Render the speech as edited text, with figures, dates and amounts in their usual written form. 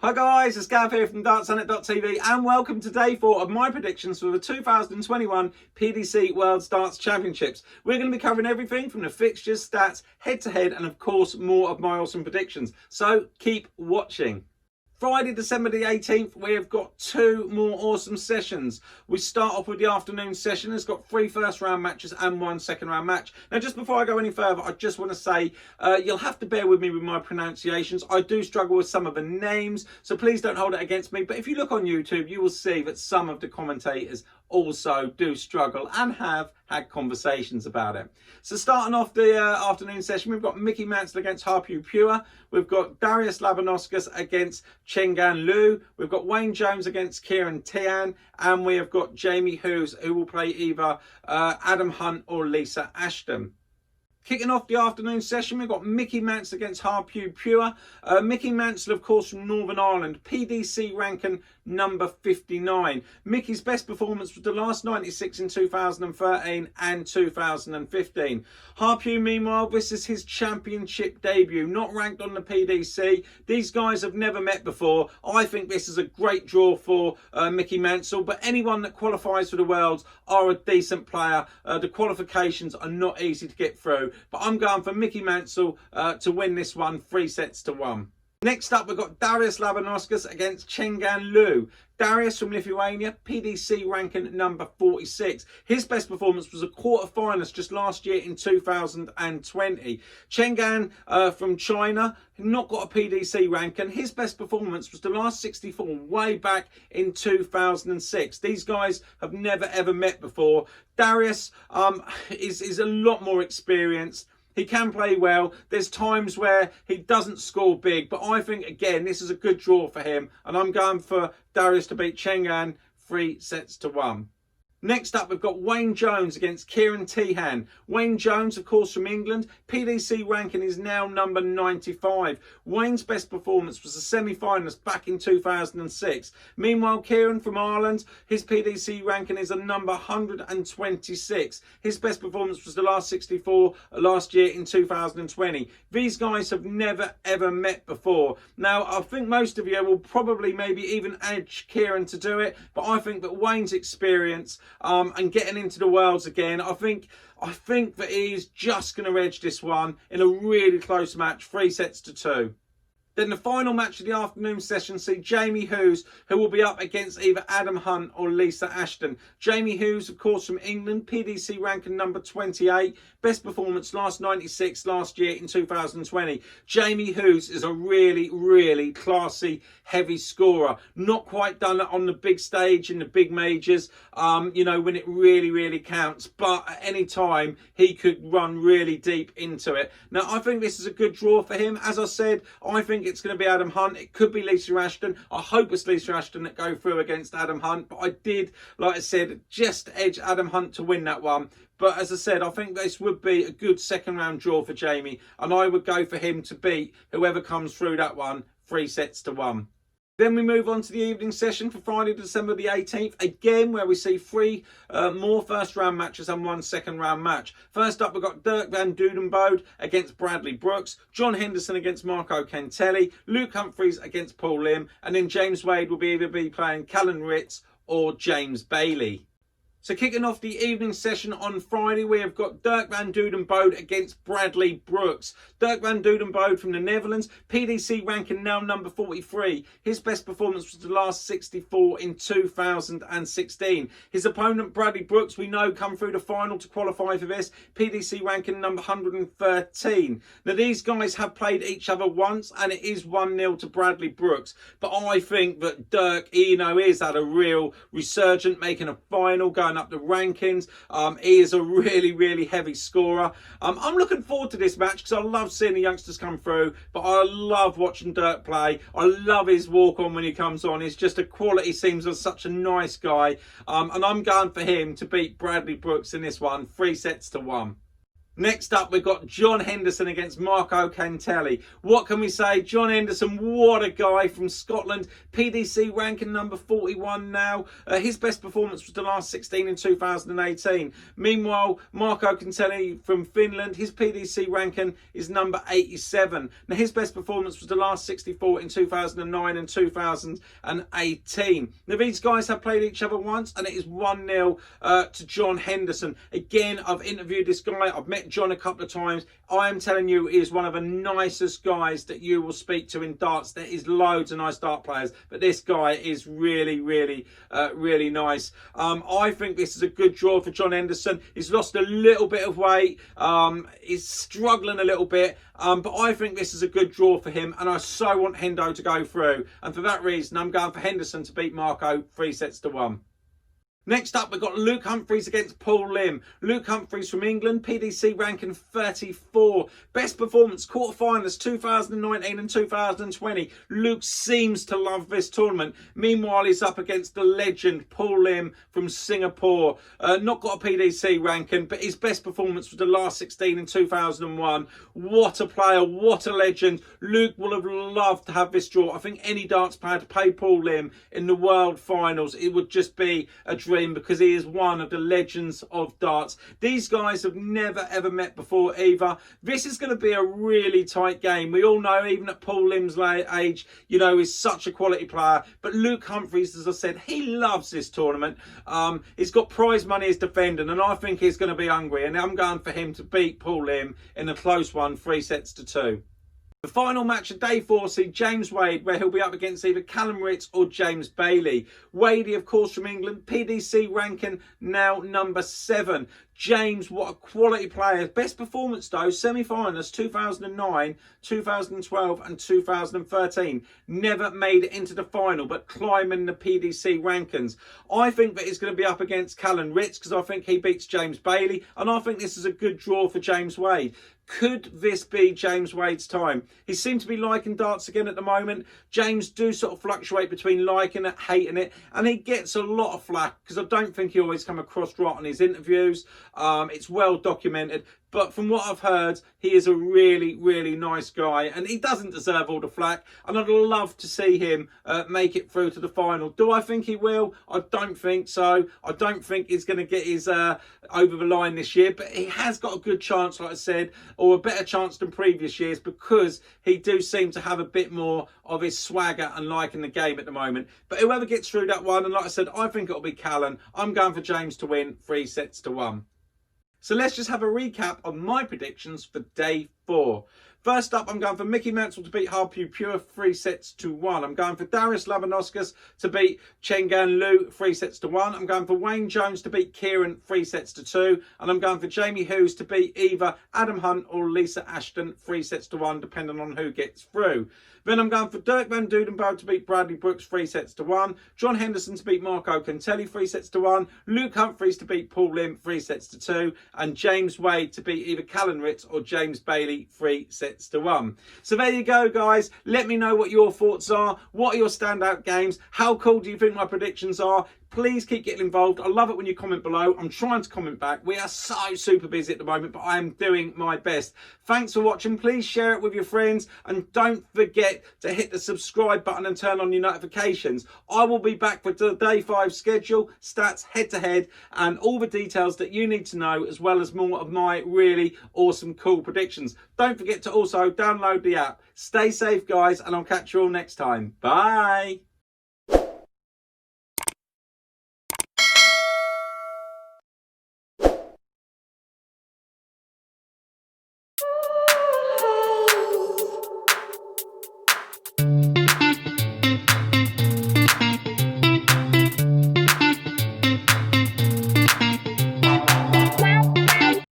Hi guys, it's Gav here from dartsunnet.tv and welcome to day 4 of my predictions for the 2021 PDC World Darts Championships. We're going to be covering everything from the fixtures, stats, head-to-head and of course more of my awesome predictions. So keep watching. Friday, December the 18th, we have got 2 more awesome sessions. We start off with the afternoon session. It's got 3 first round matches and 1 second round match. Now, just before I go any further, I just want to say you'll have to bear with me with my pronunciations. I do struggle with some of the names, so please don't hold it against me. But if you look on YouTube, you will see that some of the commentators also do struggle and have had conversations about it. So starting off the afternoon session, we've got Mickey Mansell against Harpu Pure. We've got Darius Labanauskas against Chengan Liu. We've got Wayne Jones against Kieran Tian. And we have got Jamie Hughes, who will play either Adam Hunt or Lisa Ashton. Kicking off the afternoon session, we've got Mickey Mansell against Harpu Pure. Mickey Mansell, of course, from Northern Ireland, PDC ranking number 59. Mickey's best performance was the last 96 in 2013 and 2015. Harpu, meanwhile, this is his championship debut, not ranked on the PDC. These guys have never met before. I think this is a great draw for Mickey Mansell, but anyone that qualifies for the Worlds are a decent player. The qualifications are not easy to get through. But I'm going for Mickey Mansell to win this one 3-1. Next up, we've got Darius Labanauskas against Chengan Liu. Darius from Lithuania, PDC ranking number 46. His best performance was a quarter-finalist just last year in 2020. Chengan from China, not got a PDC ranking. His best performance was the last 64 way back in 2006. These guys have never ever met before. Darius is a lot more experienced. He can play well. There's times where he doesn't score big, but I think, again, this is a good draw for him. And I'm going for Darius to beat Chengan 3-1. Next up, we've got Wayne Jones against Kieran Tian. Wayne Jones, of course, from England. PDC ranking is now number 95. Wayne's best performance was a semi-finalist back in 2006. Meanwhile, Kieran from Ireland, his PDC ranking is a number 126. His best performance was the last 64 last year in 2020. These guys have never, ever met before. Now, I think most of you will probably maybe even edge Kieran to do it, but I think that Wayne's experience and getting into the Worlds again, I think that he's just going to edge this one in a really close match, 3-2. Then the final match of the afternoon session see Jamie Hughes, who will be up against either Adam Hunt or Lisa Ashton. Jamie Hughes, of course, from England, PDC ranking number 28. Best performance last 96 last year in 2020. Jamie Hughes is a really, really classy, heavy scorer. Not quite done it on the big stage in the big majors, you know, when it really, really counts. But at any time, he could run really deep into it. Now, I think this is a good draw for him. As I said, I think it's going to be Adam Hunt. It could be Lisa Ashton. I hope it's Lisa Ashton that go through against Adam Hunt. But I did, like I said, just edge Adam Hunt to win that one. But as I said, I think this would be a good second round draw for Jamie. And I would go for him to beat whoever comes through that one 3-1. Then we move on to the evening session for Friday, December the 18th. Again, where we see 3 more first round matches and 1 second round match. First up, we've got Dirk van Dudenbode against Bradley Brooks. John Henderson against Marco Cantelli. Luke Humphries against Paul Lim. And then James Wade will either be playing Callan Ritz or James Bailey. So kicking off the evening session on Friday, we have got Dirk van Dudenbode against Bradley Brooks. Dirk van Dudenbode from the Netherlands, PDC ranking now number 43. His best performance was the last 64 in 2016. His opponent, Bradley Brooks, we know come through the final to qualify for this, PDC ranking number 113. Now, these guys have played each other once, and it is 1-0 to Bradley Brooks. But I think that Dirk, you know, is at a real resurgent, making a final, going up the rankings. He is a really, really heavy scorer. I'm looking forward to this match because I love seeing the youngsters come through, but I love watching Dirk play. I love his walk on when he comes on. It's just a quality, seems like such a nice guy. And I'm going for him to beat Bradley Brooks in this one 3-1. Next up, we've got John Henderson against Marco Cantelli. What can we say? John Henderson, what a guy from Scotland. PDC ranking number 41 now. His best performance was the last 16 in 2018. Meanwhile, Marco Cantelli from Finland, his PDC ranking is number 87. Now, his best performance was the last 64 in 2009 and 2018. Now, these guys have played each other once, and it is 1-0 to John Henderson. Again, I've interviewed this guy. I've met John a couple of times. I am telling you, he is one of the nicest guys that you will speak to in darts. There is loads of nice dart players, but this guy is really, really nice. I think this is a good draw for John Henderson. He's lost a little bit of weight. He's struggling a little bit, but I think this is a good draw for him, and I so want Hendo to go through. And for that reason, I'm going for Henderson to beat Marco 3-1. Next up, we've got Luke Humphries against Paul Lim. Luke Humphries from England, PDC ranking 34. Best performance, quarterfinalists 2019 and 2020. Luke seems to love this tournament. Meanwhile, he's up against the legend Paul Lim from Singapore. Not got a PDC ranking, but his best performance was the last 16 in 2001. What a player, what a legend. Luke will have loved to have this draw. I think any darts player to play Paul Lim in the World Finals, it would just be a dream, because he is one of the legends of darts. These guys have never ever met before either. This is going to be a really tight game. We all know, even at Paul Lim's age, you know, he's such a quality player. But Luke Humphries, as I said, he loves this tournament. He's got prize money as defending, and I think he's going to be hungry. And I'm going for him to beat Paul Lim in a close one, 3-2. The final match of day 4 sees James Wade, where he'll be up against either Callum Ritz or James Bailey. Wadey, of course, from England, PDC ranking now number 7. James, what a quality player. Best performance though, semi-finalists 2009, 2012 and 2013. Never made it into the final, but climbing the PDC rankings. I think that he's going to be up against Callum Ritz, because I think he beats James Bailey, and I think this is a good draw for James Wade. Could this be James Wade's time? He seems to be liking darts again at the moment. James do sort of fluctuate between liking it, hating it, and he gets a lot of flack because I don't think he always come across right on his interviews. It's well documented. But from what I've heard, he is a really, really nice guy, and he doesn't deserve all the flack. And I'd love to see him make it through to the final. Do I think he will? I don't think so. I don't think he's going to get his over the line this year, but he has got a good chance, like I said, or a better chance than previous years, because he do seem to have a bit more of his swagger and liking the game at the moment. But whoever gets through that one, and like I said, I think it'll be Callum. I'm going for James to win 3-1. So let's just have a recap on my predictions for day 4. First up, I'm going for Mickey Mansell to beat Harpu Pure 3-1. I'm going for Darius Labanauskas to beat Chengan Liu 3-1. I'm going for Wayne Jones to beat Kieran 3-2. And I'm going for Jamie Hughes to beat either Adam Hunt or Lisa Ashton 3-1, depending on who gets through. Then I'm going for Dirk van Dudenbode to beat Bradley Brooks 3-1. John Henderson to beat Marco Cantelli 3-1. Luke Humphries to beat Paul Lim 3-2. And James Wade to beat either Callum Ritz or James Bailey 3-1. So there you go, guys. Let me know what your thoughts are. What are your standout games? How cool do you think my predictions are? Please keep getting involved. I love it when you comment below. I'm trying to comment back. We are so super busy at the moment, but I am doing my best. Thanks for watching. Please share it with your friends, and don't forget to hit the subscribe button and turn on your notifications. I will be back for the day 5 schedule, stats, head to head, and all the details that you need to know, as well as more of my really awesome, cool predictions. Don't forget to also download the app. Stay safe, guys, and I'll catch you all next time. Bye.